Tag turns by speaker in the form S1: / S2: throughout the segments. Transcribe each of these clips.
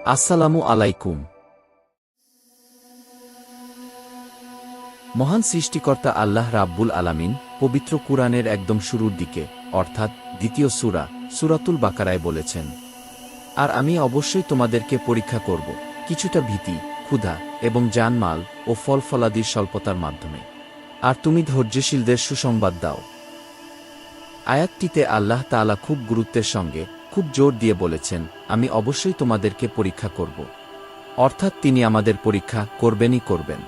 S1: আসসালামু আলাইকুম। মহান সৃষ্টিকর্তা আল্লাহ রাব্বুল আলামিন পবিত্র কুরআনের একদম শুরুর দিকে অর্থাৎ দ্বিতীয় সূরা সূরাতুল বাকারায় বলেছেন, আর আমি অবশ্যই তোমাদেরকে পরীক্ষা করব কিছুটা ভীতি, ক্ষুধা এবং জানমাল ও ফলফলাদির স্বল্পতার মাধ্যমে, আর তুমি ধৈর্যশীলদের সুসংবাদ দাও। আয়াতটিতে আল্লাহ তাআলা খুব গুরুত্বের সঙ্গে খুব জোর দিয়ে বলেছেন, আমি অবশ্যই তোমাদেরকে পরীক্ষা করব। অর্থাৎ তিনি আমাদের পরীক্ষা করবেনই করবেন।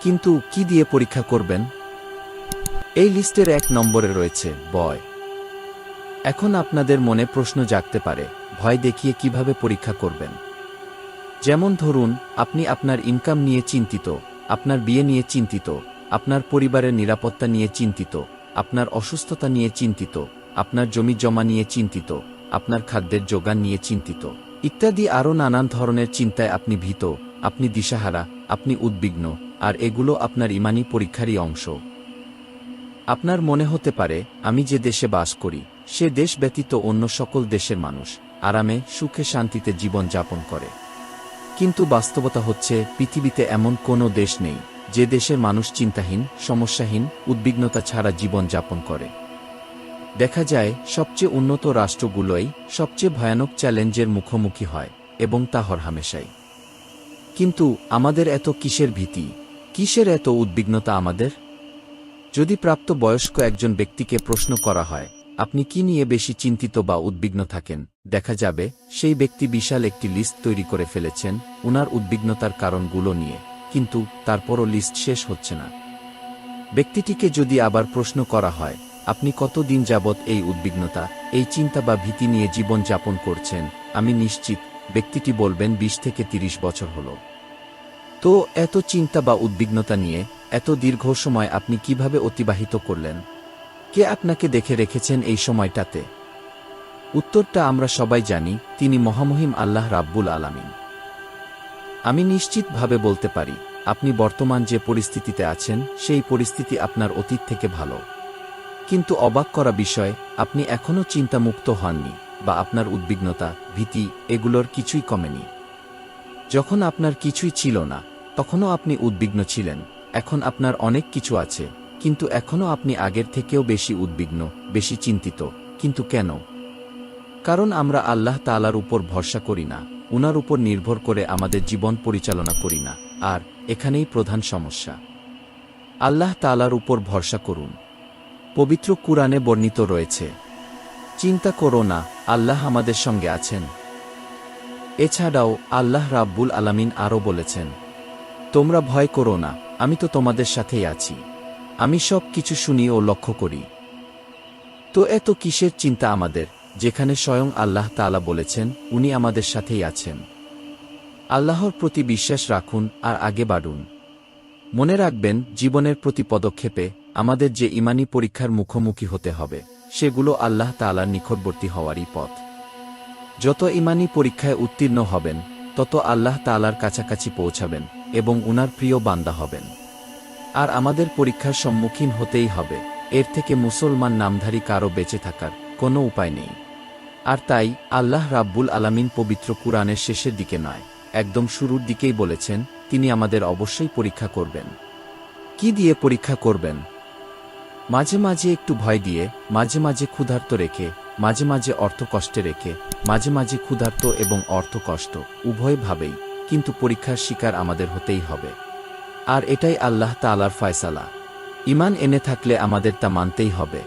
S1: কিন্তু কি দিয়ে পরীক্ষা করবেন? এই লিস্টের 1 নম্বরে রয়েছে ভয়। এখন আপনাদের মনে প্রশ্ন জাগতে পারে, ভয় দেখিয়ে কিভাবে পরীক্ষা করবেন? যেমন ধরুন, আপনি আপনার ইনকাম নিয়ে চিন্তিত, আপনার বিয়ে নিয়ে চিন্তিত, আপনার পরিবারের নিরাপত্তা নিয়ে চিন্তিত, আপনার অসুস্থতা নিয়ে চিন্তিত, আপনার জমি জমা নিয়ে চিন্তিত, আপনার খাদ্যের যোগান নিয়ে চিন্তিত, ইত্যাদি আরও নানান ধরনের চিন্তায় আপনি ভীত, আপনি দিশাহারা, আপনি উদ্বিগ্ন, আর এগুলো আপনার ঈমানী পরীক্ষারই অংশ। আপনার মনে হতে পারে, আমি যে দেশে বাস করি সে দেশ ব্যতীত অন্য সকল দেশের মানুষ আরামে সুখে শান্তিতে জীবন যাপন করে। কিন্তু বাস্তবতা হচ্ছে, পৃথিবীতে এমন কোনো দেশ নেই যে দেশের মানুষ চিন্তাহীন, সমস্যাহীন, উদ্বিগ্নতা ছাড়া জীবন যাপন করে। দেখা যায় সবচেয়ে উন্নত রাষ্ট্রগুলোই সবচেয়ে ভয়ানক চ্যালেঞ্জের মুখোমুখি হয়, এবং তা হরহামেশাই। কিন্তু আমাদের এত কিসের ভীতি, কিসের এত উদ্বিগ্নতা আমাদের? যদি প্রাপ্ত বয়স্ক একজন ব্যক্তিকে প্রশ্ন করা হয়, আপনি কি নিয়ে বেশি চিন্তিত বা উদ্বিগ্ন থাকেন, দেখা যাবে সেই ব্যক্তি বিশাল একটি লিস্ট তৈরি করে ফেলেছেন উনার উদ্বিগ্নতার কারণগুলো নিয়ে, কিন্তু তারপরও লিস্ট শেষ হচ্ছে না। ব্যক্তিটিকে যদি আবার প্রশ্ন করা হয়, আপনি কতদিন যাবৎ এই উদ্বিগ্নতা, এই চিন্তা বা ভীতি নিয়ে জীবন যাপন করছেন, আমি নিশ্চিত ব্যক্তিটি বলবেন 20 থেকে 30 বছর হলো। তো এত চিন্তা বা উদ্বিগ্নতা নিয়ে এত দীর্ঘ সময় আপনি কিভাবে অতিবাহিত করলেন? কে আপনাকে দেখে রেখেছেন এই সময়টাতে? উত্তরটা আমরা সবাই জানি, তিনি মহামহিম আল্লাহ রাব্বুল আলামিন। আমি নিশ্চিতভাবে বলতে পারি, আপনি বর্তমান যে পরিস্থিতিতে আছেন সেই পরিস্থিতি আপনার অতীত থেকে ভালো। কিন্তু অবাক করা বিষয়, আপনি এখনও চিন্তামুক্ত হননি, বা আপনার উদ্বিগ্নতা, ভীতি এগুলোর কিছুই কমেনি। যখন আপনার কিছুই ছিল না তখনও আপনি উদ্বিগ্ন ছিলেন, এখন আপনার অনেক কিছু আছে, কিন্তু এখনও আপনি আগের থেকেও বেশি উদ্বিগ্ন, বেশি চিন্তিত। কিন্তু কেন? কারণ আমরা আল্লাহ তাআলার উপর ভরসা করি না, উনার উপর নির্ভর করে আমাদের জীবন পরিচালনা করি না। আর এখানেই প্রধান সমস্যা। আল্লাহ তাআলার উপর ভরসা করুন। পবিত্র কুরআনে বর্ণিত রয়েছে, চিন্তা করো না, আল্লাহ আমাদের সঙ্গে আছেন। এছাড়াও আল্লাহ রাব্বুল আলামিন আরও বলেছেন, তোমরা ভয় করো না, আমি তো তোমাদের সাথেই আছি, আমি সব কিছু শুনি ও লক্ষ্য করি। তো এত কিসের চিন্তা আমাদের, যেখানে স্বয়ং আল্লাহ তাআলা বলেছেন উনি আমাদের সাথেই আছেন? আল্লাহর প্রতি বিশ্বাস রাখুন আর আগে বাড়ুন। মনে রাখবেন, জীবনের প্রতি পদক্ষেপে আমাদের যে ঈমানী পরীক্ষার মুখোমুখি হতে হবে, সেগুলো আল্লাহ তাআলার নিকটবর্তী হওয়ারই পথ। যত ঈমানী পরীক্ষায় উত্তীর্ণ হবেন, তত আল্লাহ তাআলার কাছাকাছি পৌঁছাবেন এবং উনার প্রিয় বান্দা হবেন। আর আমাদের পরীক্ষার সম্মুখীন হতেই হবে, এর থেকে মুসলমান নামধারী কারো বেঁচে থাকার কোনো উপায় নেই। আর তাই আল্লাহ রাব্বুল আলামিন পবিত্র কুরআনের শেষের দিকে নয়, একদম শুরুর দিকেই বলেছেন, তিনি আমাদের অবশ্যই পরীক্ষা করবেন। কি দিয়ে পরীক্ষা করবেন? মাঝে মাঝে একটু ভয় দিয়ে, মাঝে মাঝে ক্ষুধার্ত রেখে, মাঝে মাঝে অর্থ কষ্টে রেখে, মাঝে মাঝে ক্ষুধার্ত এবং অর্থ কষ্ট উভয়ভাবেই, কিন্তু পরীক্ষার শিকার আমাদের হতেই হবে। আর এটাই আল্লাহ তাআলার ফয়সালা। ঈমান এনে থাকলে আমাদের তা মানতেই হবে।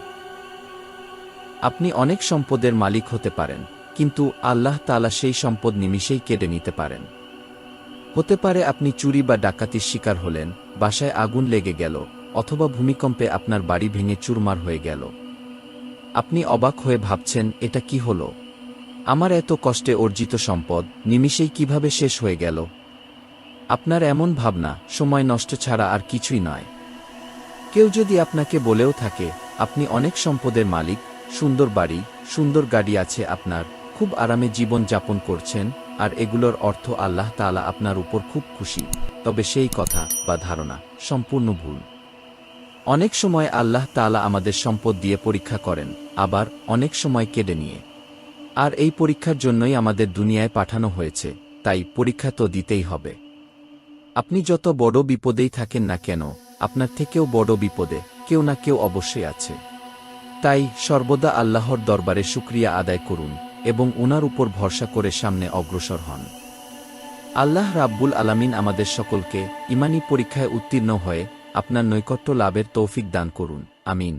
S1: আপনি অনেক সম্পদের মালিক হতে পারেন, কিন্তু আল্লাহ তাআলা সেই সম্পদ নিমিষেই কেড়ে নিতে পারেন। হতে পারে আপনি চুরি বা ডাকাতির শিকার হলেন, বাসায় আগুন লেগে গেল, অথবা ভূমিকম্পে আপনার বাড়ি ভেঙে চুরমার হয়ে গেল। আপনি অবাক হয়ে ভাবছেন, এটা কি হলো? আমার এত কষ্টে অর্জিত সম্পদ নিমিষেই কিভাবে শেষ হয়ে গেল? আপনার এমন ভাবনা সময় নষ্ট ছাড়া আর কিছুই নয়। কেউ যদি আপনাকে বলেও থাকে, আপনি অনেক সম্পদের মালিক, সুন্দর বাড়ি, সুন্দর গাড়ি আছে আপনার, খুব আরামে জীবন যাপন করছেন, আর এগুলোর অর্থ আল্লাহ তাআলা আপনার উপর খুব খুশি, তবে সেই কথা বা ধারণা সম্পূর্ণ ভুল। অনেক সময় আল্লাহ তাআলা আমাদের সম্পদ দিয়ে পরীক্ষা করেন, আবার অনেক সময় কেড়ে নিয়ে। আর এই পরীক্ষার জন্যই আমাদের দুনিয়ায় পাঠানো হয়েছে, তাই পরীক্ষা তো দিতেই হবে। আপনি যত বড় বিপদেই থাকেন না কেন, আপনার থেকেও বড় বিপদে কেউ না কেউ অবশ্যই আছে। তাই সর্বদা আল্লাহর দরবারে শুকরিয়া আদায় করুন এবং উনার উপর ভরসা করে সামনে অগ্রসর হন। আল্লাহ রাব্বুল আলামিন আমাদের সকলকে ঈমানী পরীক্ষায় উত্তীর্ণ হয়ে আপনার নৈকট্য লাভের তৌফিক দান করুন। আমিন।